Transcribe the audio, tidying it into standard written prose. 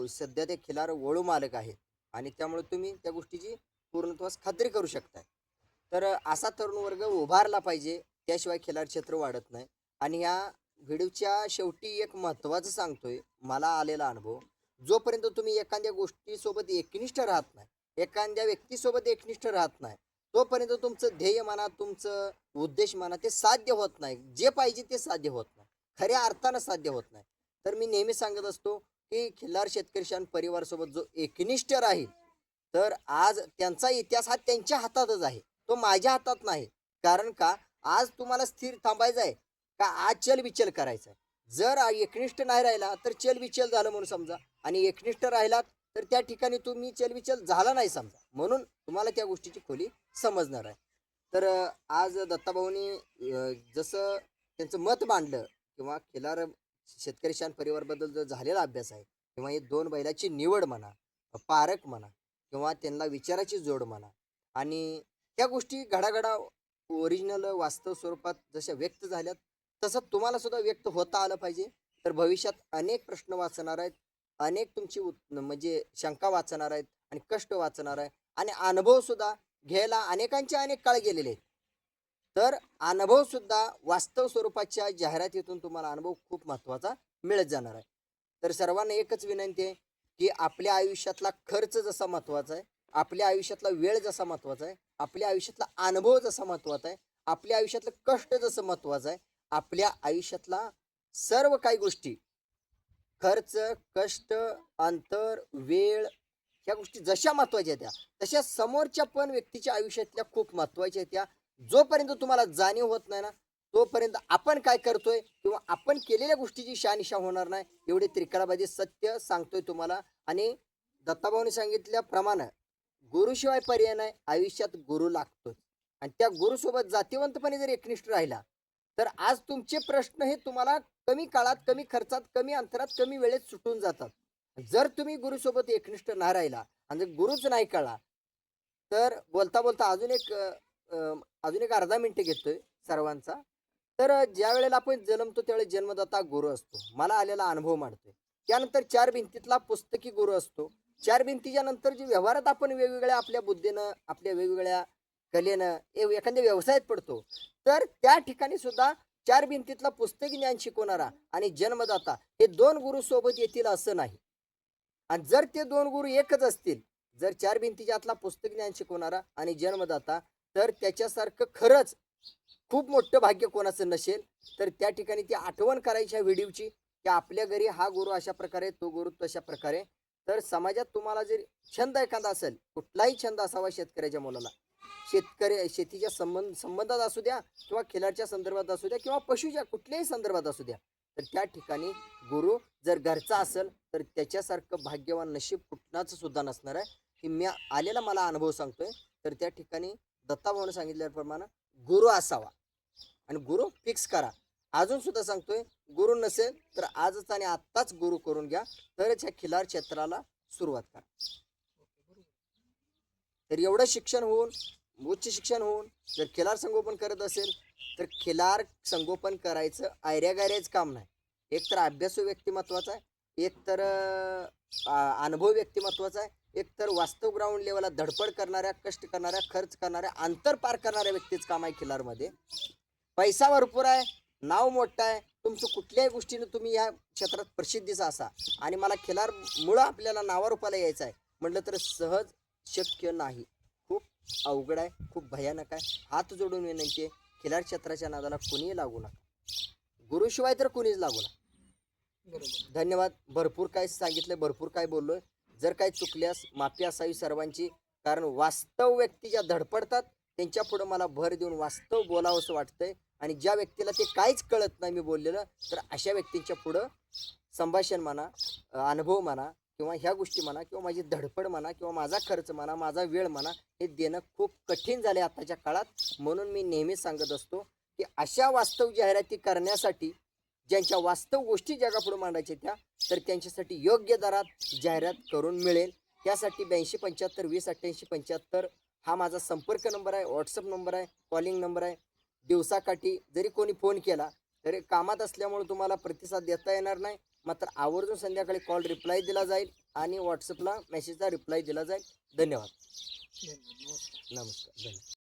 सध्या ते खिलार वळू मालक आहेत आणि त्यामुळे तुम्ही त्या गोष्टीची पूर्णत्वास खात्री करू शकताय. तर असा तरुण वर्ग उभारला पाहिजे, त्याशिवाय खिलार क्षेत्र वाढत नाही. आणि या व्हिडिओच्या शेवटी एक महत्त्वाचं सांगतोय, मला आलेला अनुभव. जोपर्यंत तुम्ही एखाद्या गोष्टीसोबत एकनिष्ठ राहत नाही, एखाद्या व्यक्तीसोबत एकनिष्ठ राहत नाही, तोपर्यंत तुमचं ध्येय म्हणा, तुमचं उद्देश म्हणा, ते साध्य होत नाही. जे पाहिजे ते साध्य होत नाही. खऱ्या अर्थानं साध्य होत नाही. तर मी नेहमी सांगत असतो, की खिल्लार शेतकरी परिवारासोबत जो एकनिष्ठ राहील, तर आज त्यांचा इतिहास हा त्यांच्या हातातच आहे. तो माझ्या हातात नाही. कारण का आज तुम्हाला स्थिर थांबायचं आहे का आज चलबिचल करायचं आहे. जर एकनिष्ठ नाही राहिला तर चलबिचल झालं म्हणून समजा, आणि एकनिष्ठ राहिलात तर त्या ठिकाणी तुम्ही चलबिचल झाला नाही समजा. म्हणून तुम्हाला त्या गोष्टीची खोली समजणार आहे. तर आज दत्ताभाऊनी जसं त्यांचं मत मांडलं किंवा खिलार शेतकरी परिवारबद्दल जो झालेला अभ्यास आहे किंवा हे दोन बैलाची निवड म्हणा, पारख म्हणा किंवा त्यांना विचाराची जोड म्हणा, आणि ह्या गोष्टी घडाघडा ओरिजिनल वास्तव स्वरूपात जशा व्यक्त झाल्यात, तसं तुम्हाला सुद्धा व्यक्त होता आलं पाहिजे. तर भविष्यात अनेक प्रश्न वाचणार आहेत, अनेक तुमची म्हणजे शंका वाचणार आहेत आणि कष्ट वाचणार आहे, आणि अनुभव सुद्धा घ्यायला अनेकांचे अनेक काळ गेलेले आहेत. तर अनुभव सुद्धा वास्तव स्वरूपाच्या जाहिरातीतून तुम्हाला अनुभव खूप महत्त्वाचा मिळत जाणार आहे. तर सर्वांना एकच विनंती आहे, की आपल्या आयुष्यातला खर्च जसा महत्त्वाचा आहे, आपल्या आयुष्यातला वेळ जसा महत्त्वाचा आहे, आपल्या आयुष्यातला अनुभव जसा महत्त्वाचा आहे, आपल्या आयुष्यातलं कष्ट जसं महत्त्वाचं आहे, आपल्या आयुष्यातला सर्व काही गोष्टी, खर्च, कष्ट, अंतर, वेळ, ह्या गोष्टी जशा महत्त्वाच्या आहेत, तशा समोरच्या पण व्यक्तीच्या आयुष्यातल्या खूप महत्त्वाच्या आहेत. त्या जोपर्यंत तुम्हाला जाणीव होत नाही ना, तोपर्यंत आपण काय करतोय किंवा आपण केलेल्या गोष्टीची शहानिशा होणार नाही. एवढे त्रिकाळाबाजी सत्य सांगतोय तुम्हाला. आणि दत्ताभाऊने सांगितल्याप्रमाणे गुरुशिवाय पर्याय नाही. आयुष्यात गुरु लागतोच, आणि त्या गुरुसोबत जातीवंतपणे जर एकनिष्ठ राहिला, तर आज तुमचे प्रश्न हे तुम्हाला कमी काळात, कमी खर्चात, कमी अंतरात, कमी वेळेत सुटून जातात. जर तुम्ही गुरुसोबत एकनिष्ठ नाही राहिला आणि जर गुरुच नाही कळला, तर बोलता बोलता अजून एक अर्धा मिनिट घेतोय सर्वांचा. तर ज्या वेळेला आपण जन्मतो त्यावेळेस जन्मदाता गुरु असतो. मला आलेला अनुभव मांडतोय. त्यानंतर चार भिंतीतला पुस्तकी गुरु असतो. चार भिंतीच्या नंतर जे व्यवहारात आपण वेगवेगळ्या आपल्या बुद्धीनं, आपल्या वेगवेगळ्या कलेनं एखाद्या व्यवसायात पडतो, तर त्या ठिकाणी सुद्धा चार भिंतीतला पुस्तकी ज्ञान शिकवणारा आणि जन्मदाता हे दोन गुरु सोबत येतील असं नाही. आणि जर ते दोन गुरु एकच असतील, जर चार भिंतीच्या आतला पुस्तक ज्ञान शिकवणारा आणि जन्मदाता, तर त्याच्यासारखं खरंच खूप मोठं भाग्य कोणाचं नसेल. तर त्या ठिकाणी ती आठवण करायची ह्या व्हिडिओची, की आपल्या घरी हा गुरु अशा प्रकारे, तो गुरु तशा प्रकारे. तर समाजात तुम्हाला जर छंद एखादा असेल, कुठलाही छंद असावा शेतकऱ्याच्या मुलाला, शेतीच्या संबंधात असू द्या किंवा खिलारच्या संदर्भात असू द्या किंवा पशुच्या कुठल्याही संदर्भात असू द्या, तर त्या ठिकाणी गुरु जर घरचा असेल तर त्याच्यासारखं भाग्यवान नशीब कुठलाच सुद्धा नसणार आहे. की मी आलेला मला अनुभव सांगतोय. तर त्या ठिकाणी दत्ताभाऊने सांगितल्याप्रमाणे गुरु असावा, आणि गुरु फिक्स करा. अजून सुद्धा सांगतोय, गुरु नसेल तर आजच आणि आत्ताच गुरु करून घ्या, तरच ह्या खिलार क्षेत्राला सुरुवात करा. तर एवढं शिक्षण होऊन, उच्च शिक्षण होऊन जर खिलार संगोपन करत असेल, तर खिलार संगोपन करायचं आयऱ्या काम नाही. एक तर अभ्यासू व्यक्तिमत्वाचा आहे, एक तर अनुभव व्यक्तिमत्वाचा आहे, एक तर वास्तव ग्राउंड लेवलला धडपड करणाऱ्या, कष्ट करणाऱ्या, खर्च करणाऱ्या, अंतर पार करणाऱ्या व्यक्तीच काम आहे खिलारमध्ये. पैसा भरपूर आहे, नाव मोठं आहे, तुमचं कुठल्याही गोष्टीने तुम्ही या क्षेत्रात प्रसिद्धीचा असा, आणि मला खिलार मुळं आपल्याला नावारूपाला यायचं आहे म्हटलं तर सहज शक्य नाही. खूप अवघड आहे, खूप भयानक आहे. हात जोडून विनंती आहे, खिलार क्षेत्राच्या नादाला कोणीही लागू नका. गुरुशिवाय तर कोणीच लागू नका. बरोबर. धन्यवाद. भरपूर काय सांगितलं, भरपूर काय बोललोय. जर काही चुकल्यास माफी असावी सर्वांची. कारण वास्तव व्यक्ती ज्या धडपडतात त्यांच्या पुढं मला भर देऊन वास्तव बोलावं असं वाटतंय. आणि ज्या व्यक्तीला ते काहीच कळत नाही मी बोललेलं, तर अशा व्यक्तींच्या पुढं संभाषण म्हणा, अनुभव म्हणा किंवा ह्या गोष्टी म्हणा किंवा माझी धडपड म्हणा किंवा माझा खर्च म्हणा, माझा वेळ म्हणा, हे देणं खूप कठीण झाले आताच्या काळात. म्हणून मी नेहमीच सांगत असतो, की अशा वास्तव जाहिराती करण्यासाठी, ज्यांच्या वास्तव गोष्टी जगापुढे मांडायच्या त्या, तर त्यांच्यासाठी योग्य दरात जाहिरात करून मिळेल. त्यासाठी 8275 208875 हा माझा संपर्क नंबर आहे, व्हॉट्सअप नंबर आहे, कॉलिंग नंबर आहे. दिवसाकाठी जरी कोणी फोन केला तरी कामात असल्यामुळे तुम्हाला प्रतिसाद देता येणार नाही. मात्र आवर्जून संध्याकाळी कॉल रिप्लाय दिला जाईल आणि व्हॉट्सअपला मेसेजचा रिप्लाय दिला जाईल. धन्यवाद. धन्यवाद. नमस्कार. नमस्कार. धन्यवाद.